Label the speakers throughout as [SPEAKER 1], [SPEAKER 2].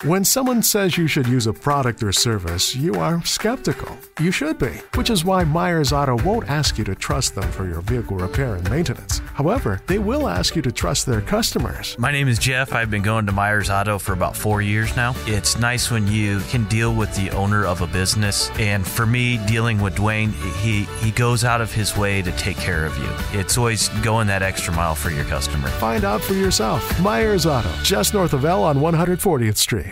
[SPEAKER 1] When someone says you should use a product or service, you are skeptical. You should be, which is why Myers Auto won't ask you to trust them for your vehicle repair and maintenance. However, they will ask you to trust their customers.
[SPEAKER 2] My name is Jeff. I've been going to Myers Auto for about 4 years now. It's nice when you can deal with the owner of a business. And for me, dealing with Dwayne, he goes out of his way to take care of you. It's always going that extra mile for your customer.
[SPEAKER 1] Find out for yourself. Myers Auto, just north of L on 140th Street.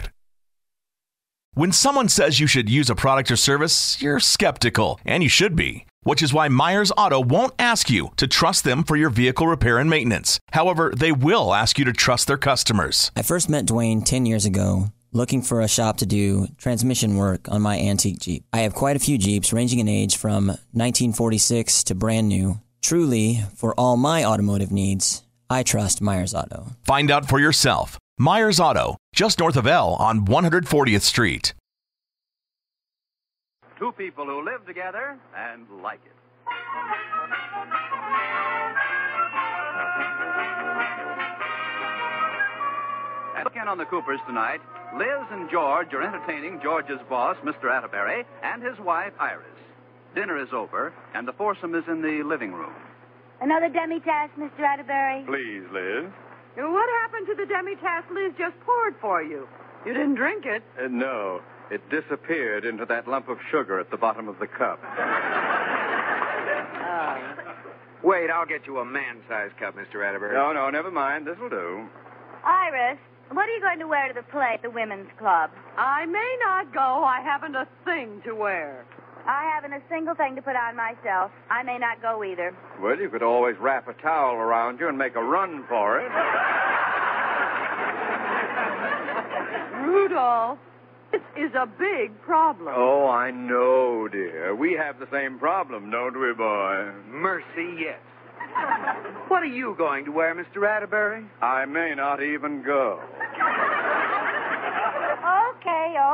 [SPEAKER 3] When someone says you should use a product or service, you're skeptical, and you should be, which is why Myers Auto won't ask you to trust them for your vehicle repair and maintenance. However, they will ask you to trust their customers.
[SPEAKER 4] I first met Dwayne 10 years ago, looking for a shop to do transmission work on my antique Jeep. I have quite a few Jeeps ranging in age from 1946 to brand new. Truly, for all my automotive needs, I trust Myers Auto.
[SPEAKER 3] Find out for yourself. Myers Auto, just north of L on 140th Street.
[SPEAKER 5] Two people who live together and like it. And look in on the Coopers tonight. Liz and George are entertaining George's boss, Mr. Atterbury, and his wife, Iris. Dinner is over, and the foursome is in the living room.
[SPEAKER 6] Another demi-tasse, Mr. Atterbury?
[SPEAKER 5] Please, Liz.
[SPEAKER 7] What happened to the demi-tasse Liz just poured for you? You didn't drink it.
[SPEAKER 5] No, it disappeared into that lump of sugar at the bottom of the cup.
[SPEAKER 8] Wait, I'll get you a man-sized cup, Mr. Atterbury.
[SPEAKER 5] No, never mind. This'll do.
[SPEAKER 6] Iris, what are you going to wear to the play at the Women's Club?
[SPEAKER 7] I may not go. I haven't a thing to wear.
[SPEAKER 6] I haven't a single thing to put on myself. I may not go either.
[SPEAKER 5] Well, you could always wrap a towel around you and make a run for it.
[SPEAKER 7] Rudolph, this is a big problem.
[SPEAKER 5] Oh, I know, dear. We have the same problem, don't we, boy?
[SPEAKER 8] Mercy, yes. What are you going to wear, Mr. Atterbury?
[SPEAKER 5] I may not even go.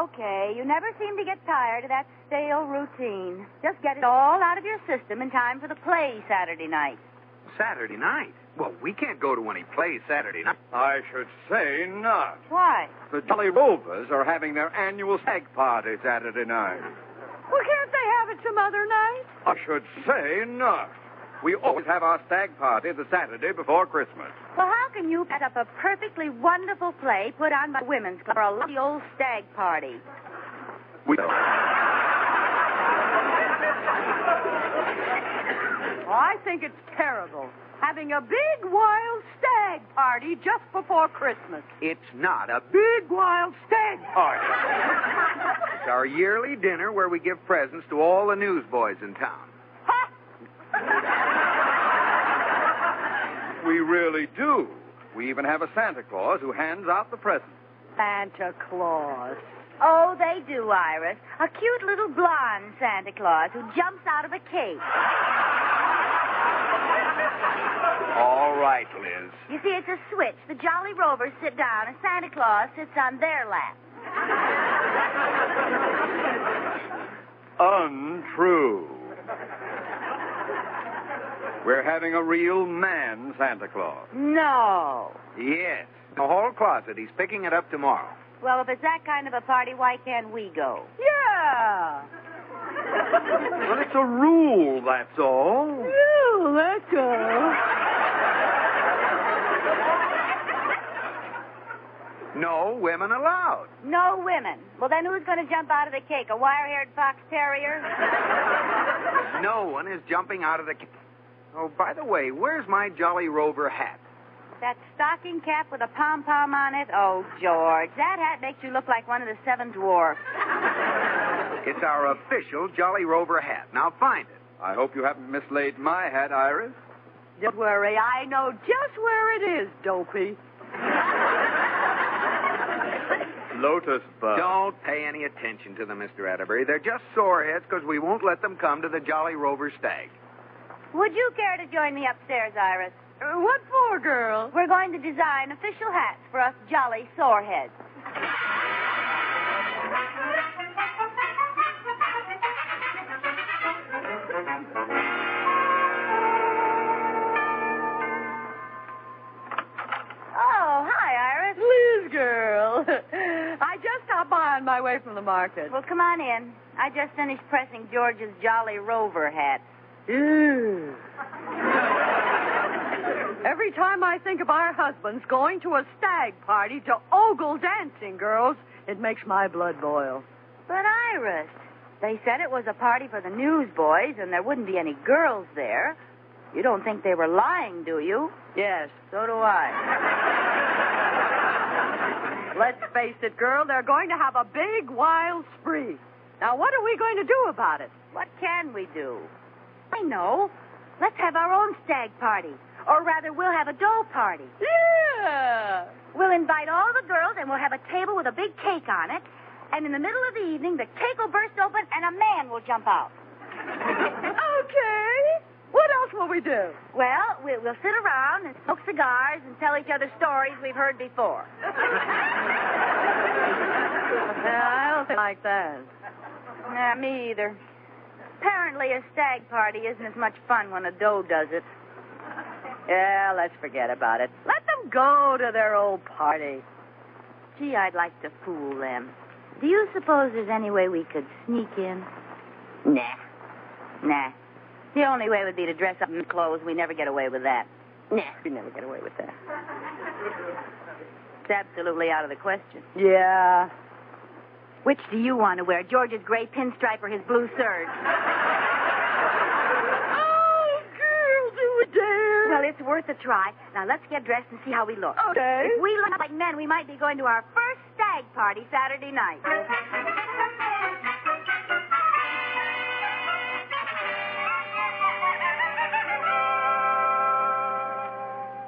[SPEAKER 6] Okay. You never seem to get tired of that stale routine. Just get it all out of your system in time for the play Saturday night.
[SPEAKER 8] Saturday night? Well, we can't go to any plays Saturday night.
[SPEAKER 5] I should say not.
[SPEAKER 6] Why?
[SPEAKER 5] The Jolly Rovers are having their annual stag party Saturday night.
[SPEAKER 7] Well, can't they have it some other night?
[SPEAKER 5] I should say not. We always have our stag party the Saturday before Christmas.
[SPEAKER 6] Well, how can you set up a perfectly wonderful play put on by Women's Club for a lovely old stag party?
[SPEAKER 7] I think it's terrible. Having a big, wild stag party just before Christmas.
[SPEAKER 8] It's not a big, wild stag party. It's our yearly dinner where we give presents to all the newsboys in town.
[SPEAKER 5] We really do. We even have a Santa Claus who hands out the presents.
[SPEAKER 7] Santa Claus.
[SPEAKER 6] Oh, they do, Iris. A cute little blonde Santa Claus who jumps out of a cake.
[SPEAKER 8] All right, Liz.
[SPEAKER 6] You see, it's a switch. The Jolly Rovers sit down and Santa Claus sits on their lap.
[SPEAKER 5] Untrue. We're having a real man Santa Claus.
[SPEAKER 6] No.
[SPEAKER 8] Yes. The hall closet. He's picking it up tomorrow.
[SPEAKER 6] Well, if it's that kind of a party, why can't we go?
[SPEAKER 7] Yeah.
[SPEAKER 5] Well, it's a rule, that's all.
[SPEAKER 7] Ooh, that's all.
[SPEAKER 8] No women allowed.
[SPEAKER 6] No women. Well, then who's going to jump out of the cake? A wire-haired fox terrier?
[SPEAKER 8] No one is jumping out of the... Oh, by the way, where's my Jolly Rover hat?
[SPEAKER 6] That stocking cap with a pom-pom on it? Oh, George, that hat makes you look like one of the seven dwarfs.
[SPEAKER 8] It's our official Jolly Rover hat. Now find it.
[SPEAKER 5] I hope you haven't mislaid my hat, Iris.
[SPEAKER 7] Don't worry, I know just where it is, Dopey.
[SPEAKER 5] Lotus bud.
[SPEAKER 8] Don't pay any attention to them, Mr. Atterbury. They're just soreheads because we won't let them come to the Jolly Rover Stag.
[SPEAKER 6] Would you care to join me upstairs, Iris?
[SPEAKER 7] What for, girl?
[SPEAKER 6] We're going to design official hats for us jolly soreheads. Oh, hi, Iris.
[SPEAKER 7] Liz, girl. I just on my way from the market.
[SPEAKER 6] Well, come on in. I just finished pressing George's Jolly Rover hat.
[SPEAKER 7] Ew. Every time I think of our husbands going to a stag party to ogle dancing girls, it makes my blood boil.
[SPEAKER 6] But, Iris, they said it was a party for the newsboys and there wouldn't be any girls there. You don't think they were lying, do you?
[SPEAKER 7] Yes.
[SPEAKER 6] So do I.
[SPEAKER 7] Let's face it, girl, they're going to have a big, wild spree. Now, what are we going to do about it?
[SPEAKER 6] What can we do? I know. Let's have our own stag party. Or rather, we'll have a dough party.
[SPEAKER 7] Yeah.
[SPEAKER 6] We'll invite all the girls, and we'll have a table with a big cake on it. And in the middle of the evening, the cake will burst open, and a man will jump out.
[SPEAKER 7] Okay. What else will we do?
[SPEAKER 6] Well, we'll sit around and smoke cigars and tell each other stories we've heard before.
[SPEAKER 7] I don't like that.
[SPEAKER 6] Nah, me either. Apparently, a stag party isn't as much fun when a doe does it.
[SPEAKER 7] Yeah, let's forget about it. Let them go to their old party.
[SPEAKER 6] Gee, I'd like to fool them. Do you suppose there's any way we could sneak in? Nah. The only way would be to dress up in clothes. We never get away with that.
[SPEAKER 7] Nah, we never get away with that.
[SPEAKER 6] It's absolutely out of the question.
[SPEAKER 7] Yeah.
[SPEAKER 6] Which do you want to wear, George's gray pinstripe or his blue serge?
[SPEAKER 7] Oh, girl, do we dare?
[SPEAKER 6] Well, it's worth a try. Now, let's get dressed and see how we look.
[SPEAKER 7] Okay.
[SPEAKER 6] If we look like men, we might be going to our first stag party Saturday night.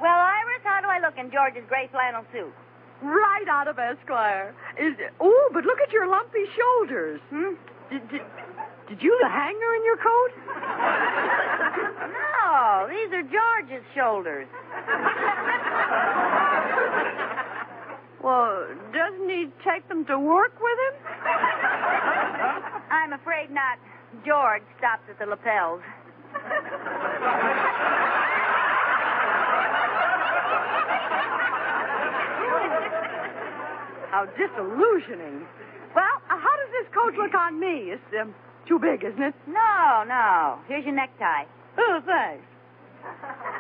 [SPEAKER 6] Well, Iris, how do I look in George's gray flannel suit?
[SPEAKER 7] Right out of Esquire. Oh, but look at your lumpy shoulders. Did you the hanger in your coat?
[SPEAKER 6] No, these are George's shoulders.
[SPEAKER 7] Well, doesn't he take them to work with him?
[SPEAKER 6] I'm afraid not. George stops at the lapels.
[SPEAKER 7] How disillusioning. Well, how does this coat look on me? It's too big, isn't it?
[SPEAKER 6] No. Here's your necktie.
[SPEAKER 7] Oh, thanks.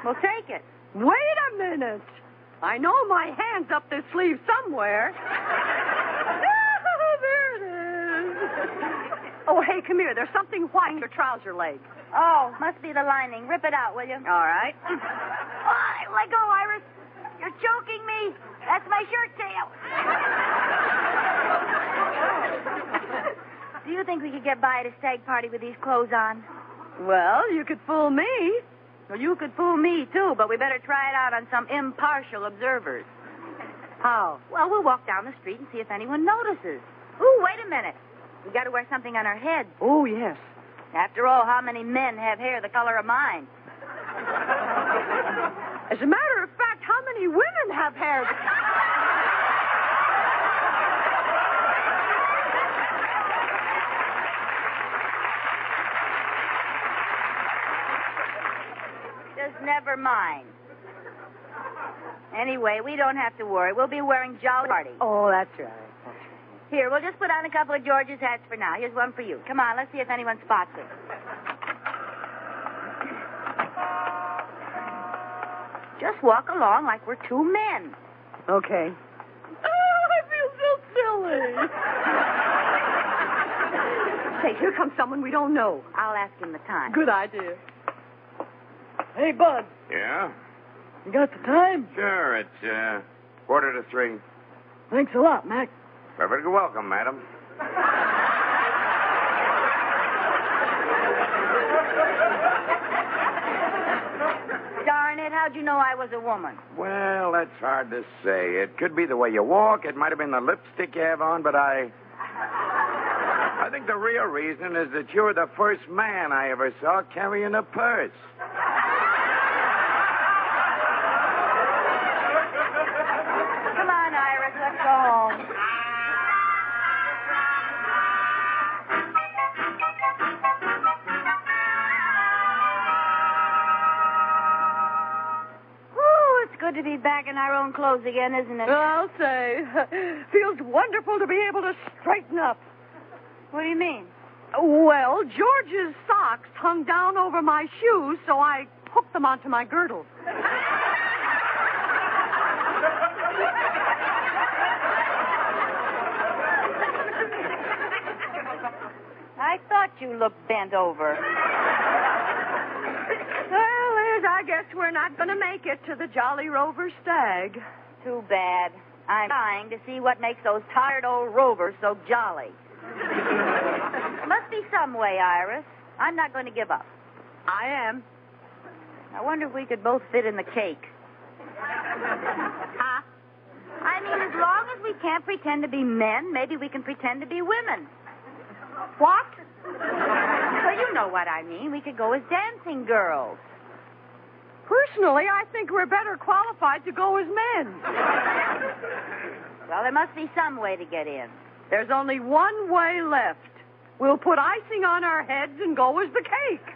[SPEAKER 6] Well, take it.
[SPEAKER 7] Wait a minute. I know my hand's up this sleeve somewhere. There it is. Oh, hey, come here. There's something white in your trouser leg.
[SPEAKER 6] Oh, must be the lining. Rip it out, will you?
[SPEAKER 7] All right.
[SPEAKER 6] Oh, let go, Iris. You're choking me. That's my shirt tail. Do you think we could get by at a stag party with these clothes on?
[SPEAKER 7] Well, you could fool me.
[SPEAKER 6] Well, you could fool me, too, but we better try it out on some impartial observers.
[SPEAKER 7] How?
[SPEAKER 6] Well, we'll walk down the street and see if anyone notices. Ooh, wait a minute. We got to wear something on our heads.
[SPEAKER 7] Oh, yes.
[SPEAKER 6] After all, how many men have hair the color of mine?
[SPEAKER 7] As a matter of fact, how many women have hair?
[SPEAKER 6] Just never mind. Anyway, we don't have to worry. We'll be wearing Jolly Party.
[SPEAKER 7] Oh, that's right.
[SPEAKER 6] Here, we'll just put on a couple of George's hats for now. Here's one for you. Come on, let's see if anyone spots us. Just walk along like we're two men.
[SPEAKER 7] Okay. Oh, I feel so silly. Hey, here comes someone we don't know.
[SPEAKER 6] I'll ask him the time.
[SPEAKER 7] Good idea. Hey, Bud.
[SPEAKER 8] Yeah?
[SPEAKER 7] You got the time?
[SPEAKER 8] Sure, it's 2:45.
[SPEAKER 7] Thanks a lot, Mac.
[SPEAKER 8] Perfectly welcome, madam.
[SPEAKER 6] Darn it, how'd you know I was a woman?
[SPEAKER 8] Well, that's hard to say. It could be the way you walk. It might have been the lipstick you have on, but I think the real reason is that you're the first man I ever saw carrying a purse.
[SPEAKER 6] Come on, Iris, let's go home. Woo, it's good to be back back in our own clothes again, isn't it?
[SPEAKER 7] I'll say. Feels wonderful to be able to straighten up.
[SPEAKER 6] What do you mean?
[SPEAKER 7] Well, George's socks hung down over my shoes, so I hooked them onto my girdle.
[SPEAKER 6] I thought you looked bent over.
[SPEAKER 7] Well, Liz, I guess we're not going to make it to the Jolly Rover Stag.
[SPEAKER 6] Too bad. I'm trying to see what makes those tired old Rovers so jolly. Must be some way, Iris. I'm not going to give up.
[SPEAKER 7] I am.
[SPEAKER 6] I wonder if we could both fit in the cake. Huh? I mean, as long as we can't pretend to be men, maybe we can pretend to be women.
[SPEAKER 7] What?
[SPEAKER 6] Well, you know what I mean. We could go as dancing girls.
[SPEAKER 7] Personally, I think we're better qualified to go as men.
[SPEAKER 6] Well, there must be some way to get in.
[SPEAKER 7] There's only one way left. We'll put icing on our heads and go as the cake.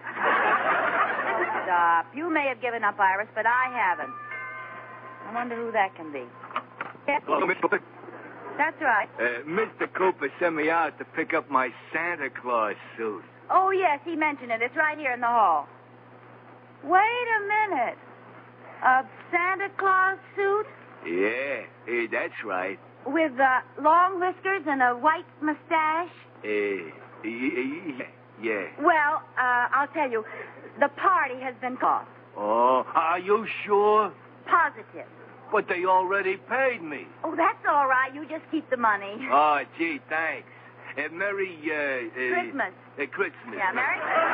[SPEAKER 6] Stop. You may have given up, Iris, but I haven't. I wonder who that can be.
[SPEAKER 9] Hello, Mr. Cooper.
[SPEAKER 6] That's right.
[SPEAKER 9] Mr. Cooper sent me out to pick up my Santa Claus suit.
[SPEAKER 6] Oh, yes, he mentioned it. It's right here in the hall. Wait a minute. A Santa Claus suit?
[SPEAKER 9] Yeah, that's right.
[SPEAKER 6] With long whiskers and a white mustache?
[SPEAKER 9] Yeah.
[SPEAKER 6] Well, I'll tell you. The party has been called.
[SPEAKER 9] Oh, are you sure?
[SPEAKER 6] Positive.
[SPEAKER 9] But they already paid me.
[SPEAKER 6] Oh, that's all right. You just keep the money.
[SPEAKER 9] Oh, gee, thanks. Merry,
[SPEAKER 6] Christmas.
[SPEAKER 9] Christmas.
[SPEAKER 6] Yeah, Merry Christmas.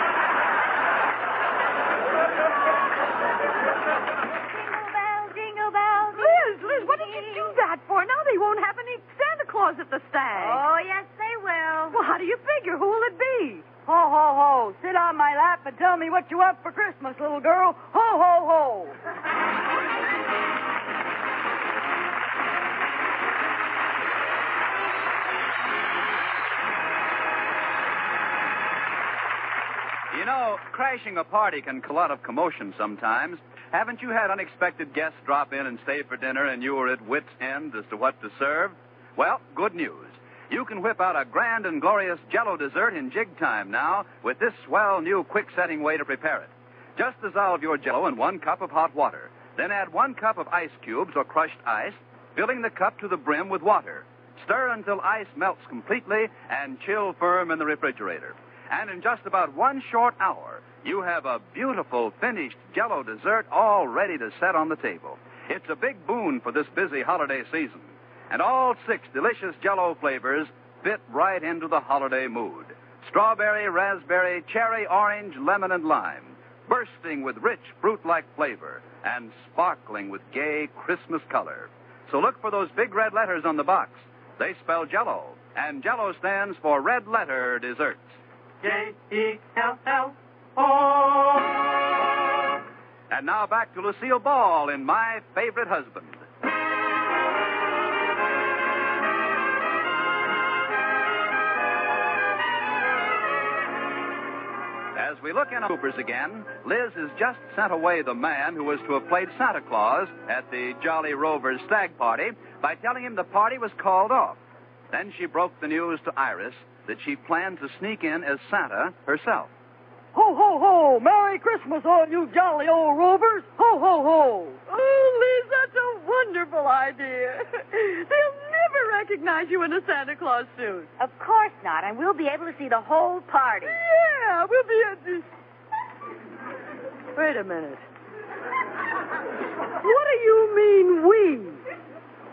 [SPEAKER 6] Jingle bells.
[SPEAKER 7] Liz, what did you do that for? Now they won't have any Santa Claus at the Stag.
[SPEAKER 6] Oh, yes, they will.
[SPEAKER 7] Well, how do you figure? Who will it be?
[SPEAKER 10] Ho, ho, ho. Sit on my lap and tell me what you want for Christmas, little girl. Ho, ho, ho.
[SPEAKER 5] You know, crashing a party can cause a lot of commotion sometimes. Haven't you had unexpected guests drop in and stay for dinner and you were at wit's end as to what to serve? Well, good news. You can whip out a grand and glorious Jell-O dessert in jig time now with this swell new quick-setting way to prepare it. Just dissolve your Jell-O in 1 cup of hot water. Then add 1 cup of ice cubes or crushed ice, filling the cup to the brim with water. Stir until ice melts completely and chill firm in the refrigerator. And in just about 1 short hour, you have a beautiful finished Jell-O dessert all ready to set on the table. It's a big boon for this busy holiday season. And all 6 delicious Jell-O flavors fit right into the holiday mood. Strawberry, raspberry, cherry, orange, lemon, and lime. Bursting with rich fruit-like flavor and sparkling with gay Christmas color. So look for those big red letters on the box. They spell Jell-O, and Jell-O stands for Red Letter Desserts. Jell-O. And now back to Lucille Ball in My Favorite Husband. As we look in on Coopers again, Liz has just sent away the man who was to have played Santa Claus at the Jolly Rovers Stag party by telling him the party was called off. Then she broke the news to Iris that she planned to sneak in as Santa herself.
[SPEAKER 10] Ho, ho, ho. Merry Christmas, all you jolly old Rovers. Ho, ho, ho.
[SPEAKER 7] Oh, Liz, that's a wonderful idea. They'll never recognize you in a Santa Claus suit.
[SPEAKER 6] Of course not, and we'll be able to see the whole party.
[SPEAKER 7] Yeah, we'll be at this. Wait a minute. What do you mean, we?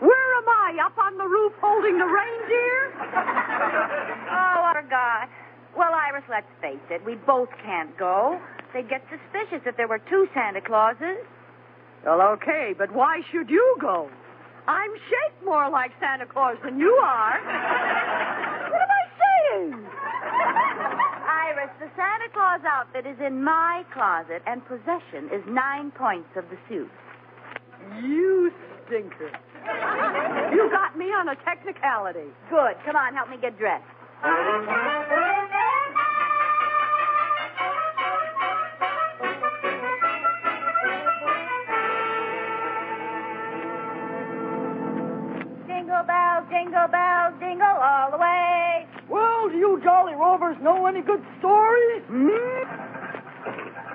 [SPEAKER 7] Where am I, up on the roof holding the reindeer?
[SPEAKER 6] Oh, I forgot. Well, Iris, let's face it. We both can't go. They'd get suspicious if there were 2 Santa Clauses.
[SPEAKER 7] Well, okay, but why should you go? I'm shaped more like Santa Claus than you are. What am I saying?
[SPEAKER 6] Iris, the Santa Claus outfit is in my closet, and possession is 9 points of the suit.
[SPEAKER 7] You stinker. You got me on a technicality.
[SPEAKER 6] Good. Come on, help me get dressed. Jingle bells, jingle all the way.
[SPEAKER 10] Well, do you jolly rovers know any good stories?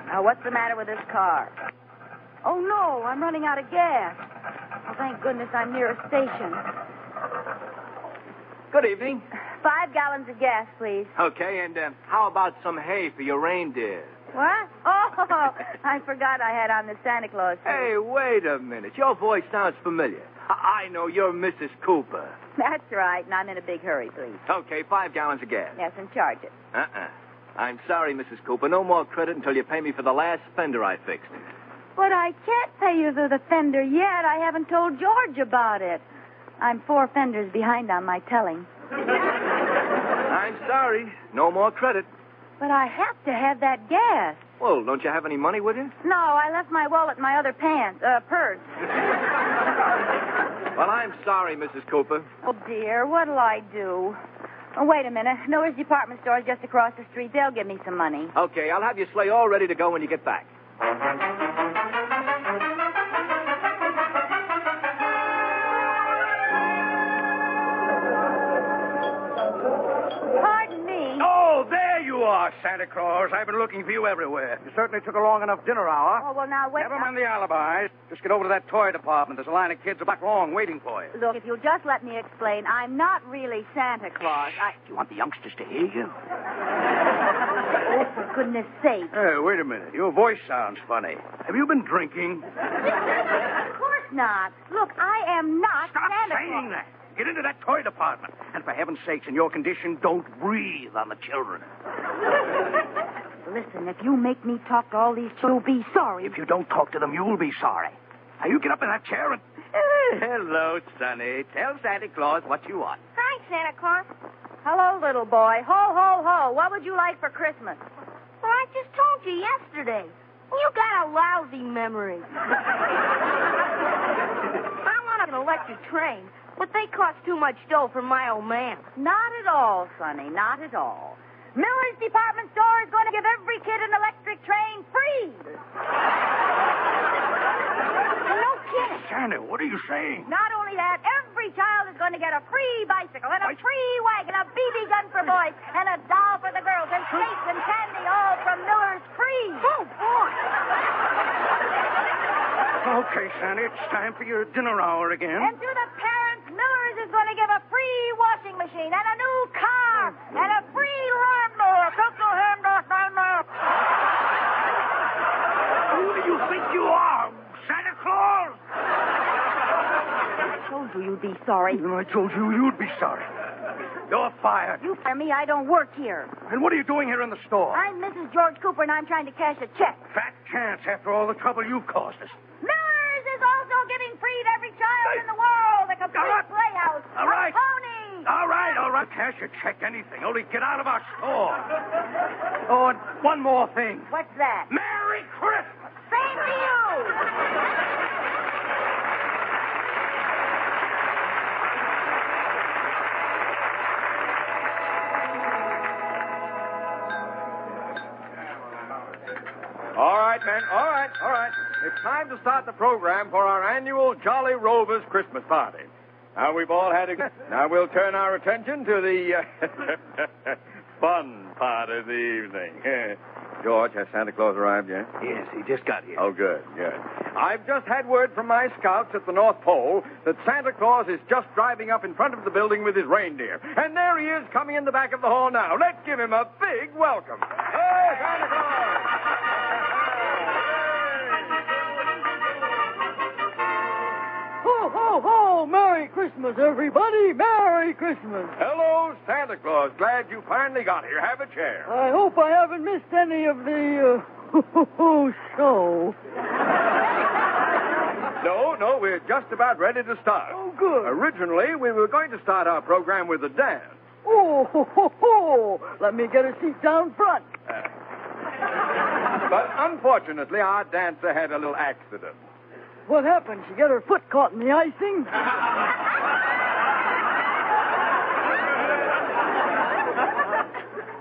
[SPEAKER 6] Now, what's the matter with this car? Oh, no, I'm running out of gas. Oh, thank goodness I'm near a station.
[SPEAKER 9] Good evening.
[SPEAKER 6] 5 gallons of gas, please.
[SPEAKER 9] Okay, and how about some hay for your reindeer?
[SPEAKER 6] What? Oh, I forgot I had on the Santa Claus suit.
[SPEAKER 9] Hey, wait a minute. Your voice sounds familiar. I know you're Mrs. Cooper.
[SPEAKER 6] That's right, and I'm in a big hurry, please.
[SPEAKER 9] Okay, 5 gallons of gas.
[SPEAKER 6] Yes, and charge it.
[SPEAKER 9] I'm sorry, Mrs. Cooper. No more credit until you pay me for the last fender I fixed.
[SPEAKER 6] But I can't pay you for the fender yet. I haven't told George about it. I'm 4 fenders behind on my telling.
[SPEAKER 9] I'm sorry. No more credit.
[SPEAKER 6] But I have to have that gas.
[SPEAKER 9] Well, don't you have any money with you?
[SPEAKER 6] No, I left my wallet in my other purse.
[SPEAKER 9] Well, I'm sorry, Mrs. Cooper.
[SPEAKER 6] Oh, dear, what'll I do? Oh, wait a minute. Miller's department store is just across the street. They'll give me some money.
[SPEAKER 9] Okay, I'll have your sleigh all ready to go when you get back.
[SPEAKER 6] Pardon me.
[SPEAKER 8] Oh, there you are, Santa Claus. I've been looking for you everywhere. You certainly took a long enough dinner hour.
[SPEAKER 6] Oh, well, now, wait.
[SPEAKER 8] Never mind the alibis. Just get over to that toy department. There's a line of kids a block long waiting for you.
[SPEAKER 6] Look, if you'll just let me explain, I'm not really Santa Claus.
[SPEAKER 8] Do you want the youngsters to hear you?
[SPEAKER 6] Oh, for goodness sake.
[SPEAKER 8] Hey, wait a minute. Your voice sounds funny. Have you been drinking?
[SPEAKER 6] Of course not. Look, I am not
[SPEAKER 8] Stop
[SPEAKER 6] Santa
[SPEAKER 8] saying
[SPEAKER 6] Claus.
[SPEAKER 8] that. Get into that toy department. And for heaven's sakes, in your condition, don't breathe on the children.
[SPEAKER 6] Listen, if you make me talk to all these children, you'll be sorry.
[SPEAKER 8] If you don't talk to them, you'll be sorry. Now, you get up in that chair and... Hello, Sonny. Tell Santa Claus what you want.
[SPEAKER 6] Hi, Santa Claus. Hello, little boy. Ho, ho, ho. What would you like for Christmas?
[SPEAKER 11] Well, I just told you yesterday. You got a lousy memory. I want an electric train, but they cost too much dough for my old man.
[SPEAKER 6] Not at all, Sonny. Not at all. Miller's department store is going to give every kid an electric train free. No kidding.
[SPEAKER 8] Santa, what are you saying?
[SPEAKER 6] Not only that, every child is going to get a free bicycle and a free wagon, a BB gun for boys, and a doll for the girls, and cakes and candy, all from Miller's free.
[SPEAKER 11] Oh, boy.
[SPEAKER 8] Okay, Santa, it's time for your dinner hour again.
[SPEAKER 6] And to the parents, Miller's is going to give a free washing machine and a new car and a free lawnmower. Take your hand off my mouth.
[SPEAKER 8] Who do you think you are, Santa Claus?
[SPEAKER 6] I told you you'd be sorry.
[SPEAKER 8] And I told you you'd be sorry. You're fired.
[SPEAKER 6] You fire me, I don't work here.
[SPEAKER 8] And what are you doing here in the store?
[SPEAKER 6] I'm Mrs. George Cooper, and I'm trying to cash a check.
[SPEAKER 8] Fat chance after all the trouble you've caused us.
[SPEAKER 6] Miller's is also giving free to every child in the world a complete playhouse.
[SPEAKER 8] All right.
[SPEAKER 6] A pony.
[SPEAKER 8] All right. Cash a check, anything. Only get out of our store. Oh, and one more thing.
[SPEAKER 6] What's that?
[SPEAKER 8] Merry Christmas.
[SPEAKER 6] Same to you.
[SPEAKER 12] All right, men. All right. It's time to start the program for our annual Jolly Rovers Christmas party. Now we've all had a... Now we'll turn our attention to the fun part of the evening. George, has Santa Claus arrived yet?
[SPEAKER 8] Yes, he just got here.
[SPEAKER 12] Oh, good. I've just had word from my scouts at the North Pole that Santa Claus is just driving up in front of the building with his reindeer. And there he is coming in the back of the hall now. Let's give him a big welcome. Hey, Santa Claus!
[SPEAKER 10] Ho, ho, ho! Merry Christmas, everybody! Merry Christmas!
[SPEAKER 12] Hello, Santa Claus. Glad you finally got here. Have a chair.
[SPEAKER 10] I hope I haven't missed any of the, show.
[SPEAKER 12] No, we're just about ready to start.
[SPEAKER 10] Oh, good.
[SPEAKER 12] Originally, we were going to start our program with a dance.
[SPEAKER 10] Oh, ho, ho, ho! Let me get a seat down front.
[SPEAKER 12] But unfortunately, our dancer had a little accident.
[SPEAKER 10] What happened? She get her foot caught in the icing?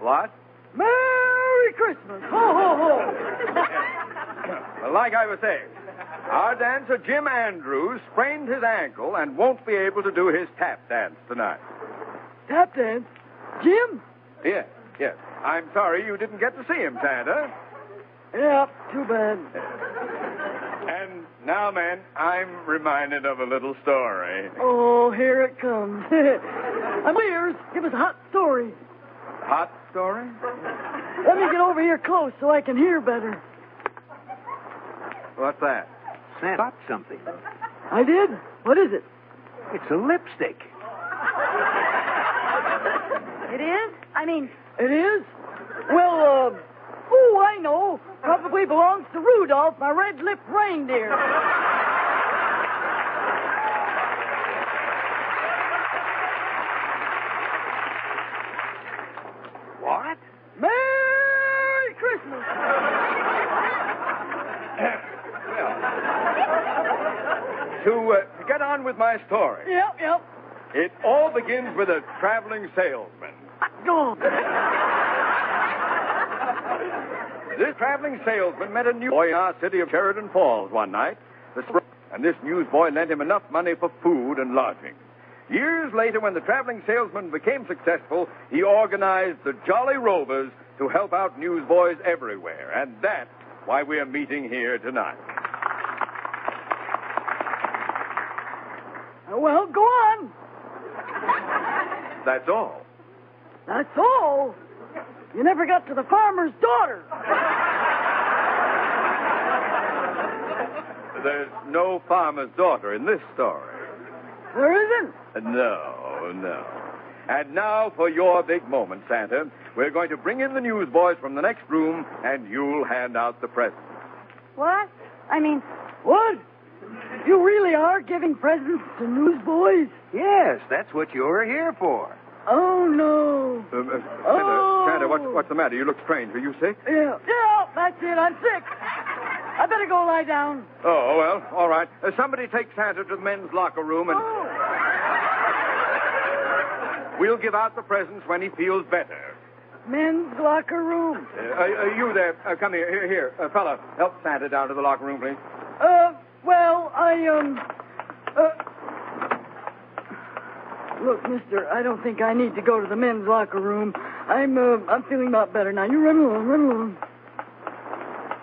[SPEAKER 12] What?
[SPEAKER 10] Merry Christmas! Ho, ho, ho!
[SPEAKER 12] Well, like I was saying, Our dancer, Jim Andrews, sprained his ankle and won't be able to do his tap dance tonight.
[SPEAKER 10] Tap dance? Jim?
[SPEAKER 12] Yes. I'm sorry you didn't get to see him, Santa.
[SPEAKER 10] Yeah, too bad.
[SPEAKER 12] And now, men, I'm reminded of a little story.
[SPEAKER 10] Oh, here it comes. I'm ears. Give us a hot story.
[SPEAKER 12] Hot story?
[SPEAKER 10] Let me get over here close so I can hear better.
[SPEAKER 12] What's that?
[SPEAKER 9] Santa got something.
[SPEAKER 10] I did? What is it?
[SPEAKER 9] It's a lipstick.
[SPEAKER 6] It is?
[SPEAKER 10] It is? Well, I know. Probably belongs to Rudolph, my red-lipped reindeer.
[SPEAKER 12] What?
[SPEAKER 10] Merry Christmas!
[SPEAKER 12] To get on with my story.
[SPEAKER 10] Yep.
[SPEAKER 12] It all begins with a traveling salesman.
[SPEAKER 10] Go.
[SPEAKER 12] This traveling salesman met a newsboy in our city of Sheridan Falls one night, and this newsboy lent him enough money for food and lodging. Years later, when the traveling salesman became successful, he organized the Jolly Rovers to help out newsboys everywhere, and that's why we're meeting here tonight.
[SPEAKER 10] Well, go on.
[SPEAKER 12] That's all.
[SPEAKER 10] That's all? You never got to the farmer's daughter.
[SPEAKER 12] There's no farmer's daughter in this story.
[SPEAKER 10] There isn't?
[SPEAKER 12] No. And now for your big moment, Santa. We're going to bring in the newsboys from the next room, and you'll hand out the presents.
[SPEAKER 6] What?
[SPEAKER 10] What? You really are giving presents to newsboys?
[SPEAKER 9] Yes, that's what you're here for.
[SPEAKER 10] Oh, no.
[SPEAKER 12] Santa, what's the matter? You look strange. Are you sick?
[SPEAKER 10] Yeah, that's it. I'm sick. I better go lie down.
[SPEAKER 12] Oh, well, all right. Somebody take Santa to the men's locker room, and we'll give out the presents when he feels better.
[SPEAKER 10] Men's locker room.
[SPEAKER 12] You there, come here. Here, fella, help Santa down to the locker room, please.
[SPEAKER 10] Look, mister, I don't think I need to go to the men's locker room. I'm feeling a lot better now. You run along.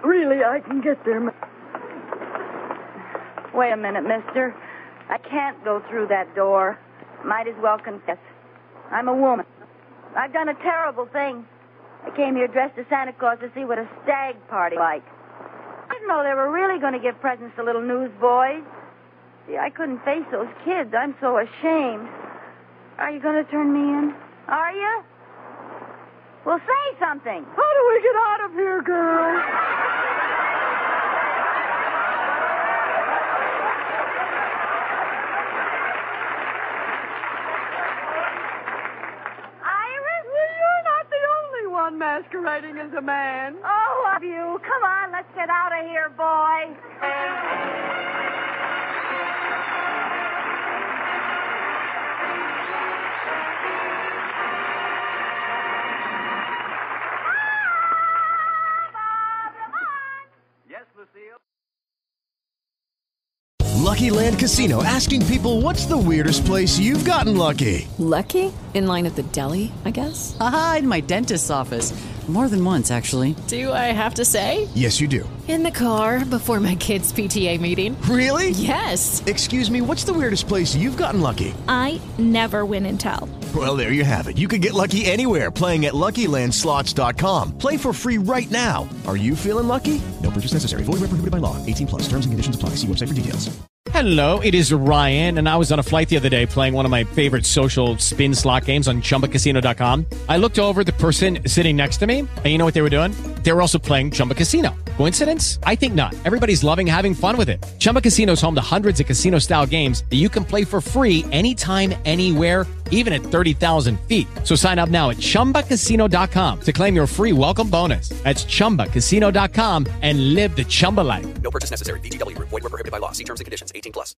[SPEAKER 10] Really, I can get there.
[SPEAKER 6] Wait a minute, mister. I can't go through that door. Might as well confess. I'm a woman. I've done a terrible thing. I came here dressed as Santa Claus to see what a stag party like. I didn't know they were really going to give presents to little newsboys. See, I couldn't face those kids. I'm so ashamed. Are you going to turn me in? Are you? Well, say something.
[SPEAKER 10] How do we get out of here, girl? Masquerading as a man.
[SPEAKER 6] Oh, of you. Come on, let's get out of here, boy.
[SPEAKER 5] Yes, Lucille?
[SPEAKER 13] Lucky Land Casino, asking people, what's the weirdest place you've gotten lucky?
[SPEAKER 14] Lucky? In line at the deli, I guess?
[SPEAKER 15] Aha, in my dentist's office. More than once, actually.
[SPEAKER 14] Do I have to say?
[SPEAKER 13] Yes, you do.
[SPEAKER 14] In the car before my kids' PTA meeting.
[SPEAKER 13] Really?
[SPEAKER 14] Yes.
[SPEAKER 13] Excuse me, what's the weirdest place you've gotten lucky?
[SPEAKER 16] I never win and tell.
[SPEAKER 13] Well, there you have it. You can get lucky anywhere, playing at LuckyLandSlots.com. Play for free right now. Are you feeling lucky? No purchase necessary. Void where prohibited by law. 18+. Terms and conditions apply. See website for details.
[SPEAKER 17] Hello, it is Ryan, and I was on a flight the other day playing one of my favorite social spin slot games on ChumbaCasino.com. I looked over the person sitting next to me, and you know what they were doing? They were also playing Chumba Casino. Coincidence? I think not. Everybody's loving having fun with it. Chumba Casino is home to hundreds of casino-style games that you can play for free anytime, anywhere, even at 30,000 feet. So sign up now at ChumbaCasino.com to claim your free welcome bonus. That's ChumbaCasino.com and live the Chumba life.
[SPEAKER 18] No purchase necessary. VGW. Void where prohibited by law. See terms and conditions. 18+.